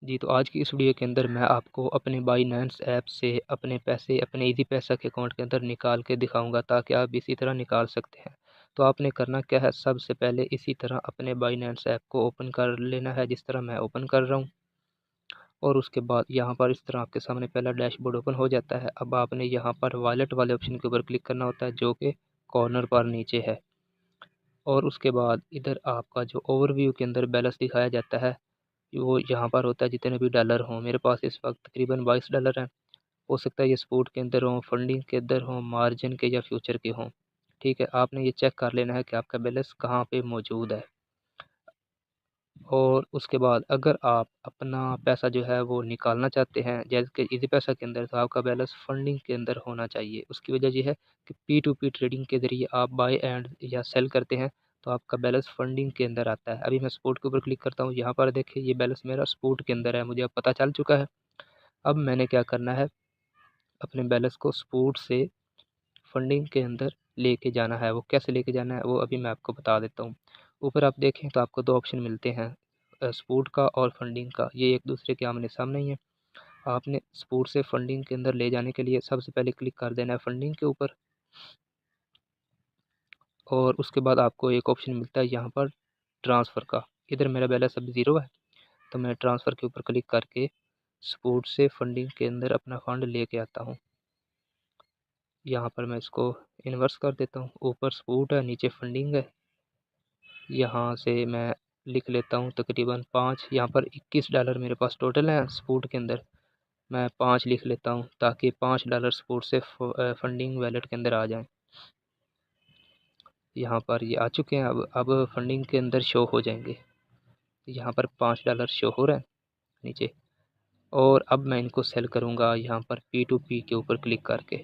जी, तो आज की इस वीडियो के अंदर मैं आपको अपने बाइनेंस ऐप से अपने पैसे अपने ईज़ी पैसा के अकाउंट के अंदर निकाल के दिखाऊंगा ताकि आप इसी तरह निकाल सकते हैं। तो आपने करना क्या है, सबसे पहले इसी तरह अपने बाइनेंस ऐप को ओपन कर लेना है जिस तरह मैं ओपन कर रहा हूँ। और उसके बाद यहाँ पर इस तरह आपके सामने पहला डैशबोर्ड ओपन हो जाता है। अब आपने यहाँ पर वॉलेट वाले ऑप्शन के ऊपर क्लिक करना होता है जो कि कॉर्नर पर नीचे है। और उसके बाद इधर आपका जो ओवरव्यू के अंदर बैलेंस दिखाया जाता है वो यहाँ पर होता है जितने भी डॉलर हों। मेरे पास इस वक्त तकरीबन $22 हैं। हो सकता है ये स्पॉट के अंदर हों, फंडिंग के अंदर हों, मार्जिन के या फ्यूचर के हों। ठीक है, आपने ये चेक कर लेना है कि आपका बैलेंस कहाँ पे मौजूद है। और उसके बाद अगर आप अपना पैसा जो है वो निकालना चाहते हैं जैसे कि इजी पैसा के अंदर, तो आपका बैलेंस फंडिंग के अंदर होना चाहिए। उसकी वजह ये है कि P2P ट्रेडिंग के ज़रिए आप बाय एंड या सेल करते हैं तो आपका बैलेंस फंडिंग के अंदर आता है। अभी मैं स्पॉट के ऊपर क्लिक करता हूँ, यहाँ पर देखिए ये बैलेंस मेरा स्पॉट के अंदर है, मुझे अब पता चल चुका है। अब मैंने क्या करना है, अपने बैलेंस को स्पॉट से फंडिंग के अंदर लेके जाना है। वो कैसे लेके जाना है वो अभी मैं आपको बता देता हूँ। ऊपर आप देखें तो आपको दो ऑप्शन मिलते हैं, स्पॉट का और फंडिंग का। ये एक दूसरे के आमने सामने ही है। आपने स्पॉट से फंडिंग के अंदर ले जाने के लिए सबसे पहले क्लिक कर देना है फंडिंग के ऊपर। और उसके बाद आपको एक ऑप्शन मिलता है यहाँ पर ट्रांसफ़र का। इधर मेरा बैलेंस अभी ज़ीरो है तो मैं ट्रांसफ़र के ऊपर क्लिक करके स्पॉट से फंडिंग के अंदर अपना फ़ंड लेके आता हूँ। यहाँ पर मैं इसको इन्वर्स कर देता हूँ, ऊपर स्पॉट है नीचे फंडिंग है। यहाँ से मैं लिख लेता हूँ तकरीबन 5, यहाँ पर $21 मेरे पास टोटल हैं स्पॉट के अंदर। मैं 5 लिख लेता हूँ ताकि $5 स्पॉट से फंडिंग वैलेट के अंदर आ जाएं। यहाँ पर ये आ चुके हैं, अब फंडिंग के अंदर शो हो जाएंगे। यहाँ पर $5 शो हो रहे हैं नीचे। और अब मैं इनको सेल करूँगा यहाँ पर P2P के ऊपर क्लिक करके।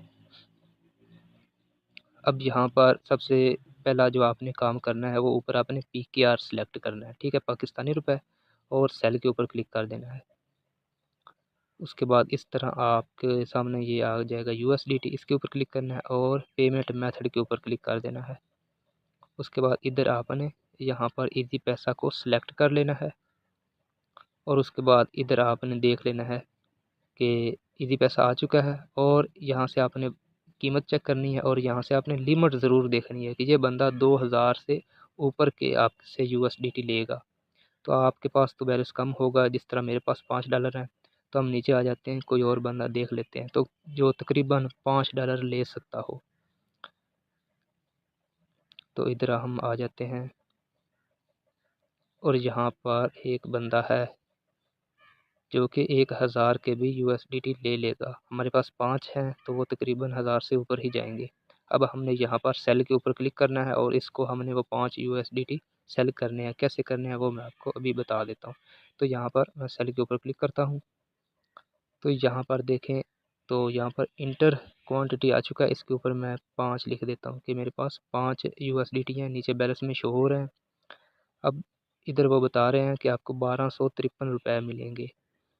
अब यहाँ पर सबसे पहला जो आपने काम करना है वो ऊपर आपने PKR सेलेक्ट करना है, ठीक है, पाकिस्तानी रुपए, और सेल के ऊपर क्लिक कर देना है। उसके बाद इस तरह आपके सामने ये आ जाएगा USDT, इसके ऊपर क्लिक करना है और पेमेंट मेथड के ऊपर क्लिक कर देना है। उसके बाद इधर आपने यहाँ पर इजी पैसा को सिलेक्ट कर लेना है। और उसके बाद इधर आपने देख लेना है कि इजी पैसा आ चुका है और यहाँ से आपने कीमत चेक करनी है और यहाँ से आपने लिमिट ज़रूर देखनी है कि ये बंदा 2000 से ऊपर के आपसे USDT लेगा। तो आपके पास तो बैलेंस कम होगा, जिस तरह मेरे पास $5 हैं। तो हम नीचे आ जाते हैं, कोई और बंदा देख लेते हैं तो जो तकरीबन $5 ले सकता हो। तो इधर हम आ जाते हैं और यहाँ पर एक बंदा है जो कि 1000 के भी USDT ले लेगा। हमारे पास 5 हैं तो वो तकरीबन 1000 से ऊपर ही जाएंगे। अब हमने यहाँ पर सेल के ऊपर क्लिक करना है और इसको हमने वो 5 USDT सेल करने हैं। कैसे करने हैं वो मैं आपको अभी बता देता हूँ। तो यहाँ पर मैं सेल के ऊपर क्लिक करता हूँ तो यहाँ पर देखें तो यहाँ पर इंटर क्वांटिटी आ चुका है, इसके ऊपर मैं 5 लिख देता हूँ कि मेरे पास 5 USDT हैं, नीचे बैलेंस में शो हो रहे हैं। अब इधर वो बता रहे हैं कि आपको 1253 रुपये मिलेंगे।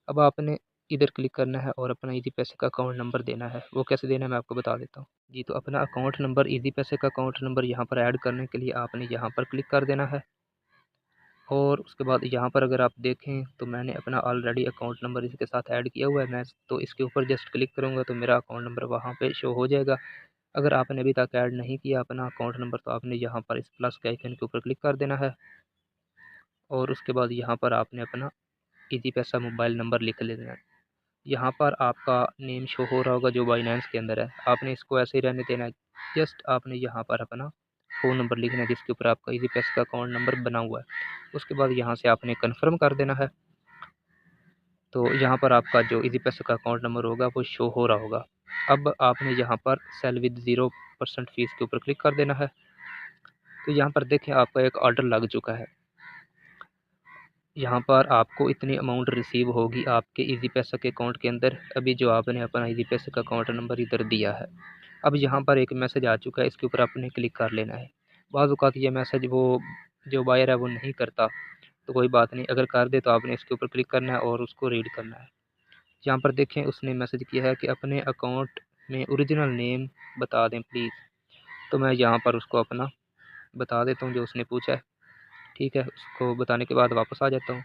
अब आपने इधर क्लिक करना है और अपना ईज़ी पैसे का अकाउंट नंबर देना है। वो कैसे देना है मैं आपको बता देता हूँ। जी, तो अपना अकाउंट नंबर, ईज़ी पैसे का अकाउंट नंबर यहाँ पर ऐड करने के लिए आपने यहाँ पर क्लिक कर देना है। और उसके बाद यहाँ पर अगर आप देखें तो मैंने अपना ऑलरेडी अकाउंट नंबर इसके साथ ऐड किया हुआ है। मैं तो इसके ऊपर जस्ट क्लिक करूँगा तो मेरा अकाउंट नंबर वहाँ पे शो हो जाएगा। अगर आपने अभी तक ऐड नहीं किया अपना अकाउंट नंबर तो आपने यहाँ पर इस प्लस के आइकन के ऊपर क्लिक कर देना है। और उसके बाद यहाँ पर आपने अपना ईज़ी पैसा मोबाइल नंबर लिख लेना है। यहाँ पर आपका नेम शो हो रहा होगा जो बाइनेंस के अंदर है, आपने इसको ऐसे ही रहने देना है। जस्ट आपने यहाँ पर अपना फ़ोन नंबर लिखना है जिसके ऊपर आपका ईज़ी पैसा का अकाउंट नंबर बना हुआ है। उसके बाद यहाँ से आपने कन्फर्म कर देना है। तो यहाँ पर आपका जो ईज़ी पैसा का अकाउंट नंबर होगा वो शो हो रहा होगा। अब आपने यहाँ पर सेल विद 0% फ़ीस के ऊपर क्लिक कर देना है। तो यहाँ पर देखें आपका एक ऑर्डर लग चुका है। यहाँ पर आपको इतनी अमाउंट रिसीव होगी आपके ईज़ी पैसा के अकाउंट के अंदर, अभी जो आपने अपना ईज़ी पैसा का अकाउंट नंबर इधर दिया है। अब यहाँ पर एक मैसेज आ चुका है, इसके ऊपर आपने क्लिक कर लेना है। बाज़ औक़ात ये मैसेज वो जो बायर है वो नहीं करता, तो कोई बात नहीं, अगर कर दे तो आपने इसके ऊपर क्लिक करना है और उसको रीड करना है। यहाँ पर देखें उसने मैसेज किया है कि अपने अकाउंट में ओरिजिनल नेम बता दें प्लीज़। तो मैं यहाँ पर उसको अपना बता देता हूँ जो उसने पूछा है। ठीक है, उसको बताने के बाद वापस आ जाता हूँ।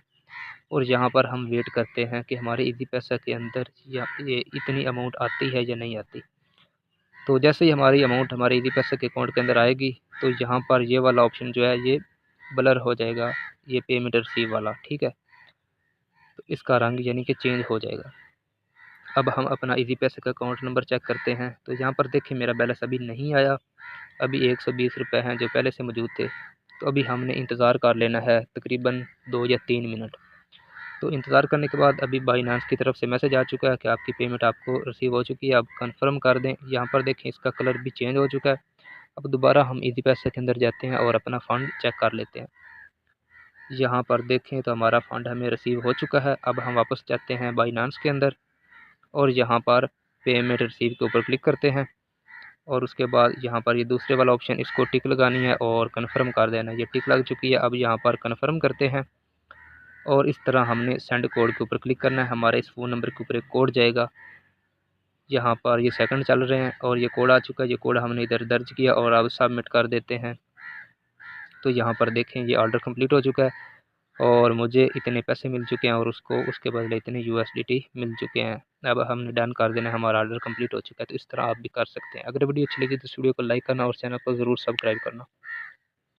और यहाँ पर हम वेट करते हैं कि हमारे इजी पैसा के अंदर ये इतनी अमाउंट आती है या नहीं आती। तो जैसे ही हमारी अमाउंट हमारे इजी पैसा के अकाउंट के अंदर आएगी तो यहाँ पर ये वाला ऑप्शन जो है ये ब्लर हो जाएगा, ये पेमेंट रिसीव वाला, ठीक है। तो इसका रंग यानी कि चेंज हो जाएगा। अब हम अपना इजी पैसे का अकाउंट नंबर चेक करते हैं तो यहाँ पर देखिए मेरा बैलेंस अभी नहीं आया, अभी 120 रुपये हैं जो पहले से मौजूद थे। तो अभी हमने इंतज़ार कर लेना है तकरीबन 2 या 3 मिनट। तो इंतज़ार करने के बाद अभी बाइनांस की तरफ से मैसेज आ चुका है कि आपकी पेमेंट आपको रिसीव हो चुकी है, आप कंफर्म कर दें। यहाँ पर देखें इसका कलर भी चेंज हो चुका है। अब दोबारा हम इजी पैसे के अंदर जाते हैं और अपना फ़ंड चेक कर लेते हैं। यहाँ पर देखें तो हमारा फ़ंड हमें रिसीव हो चुका है। अब हम वापस जाते हैं बाइनांस के अंदर और यहाँ पर पेमेंट रिसीव के ऊपर क्लिक करते हैं और उसके बाद यहाँ पर ये दूसरे वाला ऑप्शन, इसको टिक लगानी है और कन्फर्म कर देना है। ये टिक लग चुकी है। अब यहाँ पर कन्फर्म करते हैं और इस तरह हमने सेंड कोड के ऊपर क्लिक करना है। हमारे इस फ़ोन नंबर के ऊपर एक कोड जाएगा। यहाँ पर ये सेकंड चल रहे हैं और ये कोड आ चुका है। ये कोड हमने इधर दर्ज किया और अब सबमिट कर देते हैं। तो यहाँ पर देखें ये ऑर्डर कंप्लीट हो चुका है और मुझे इतने पैसे मिल चुके हैं और उसको उसके बदले इतने USDT मिल चुके हैं। अब हमने डन कर देना, हमारा ऑर्डर कंप्लीट हो चुका है। तो इस तरह आप भी कर सकते हैं। अगर वीडियो अच्छी लगी तो इस वीडियो को लाइक करना और चैनल को ज़रूर सब्सक्राइब करना।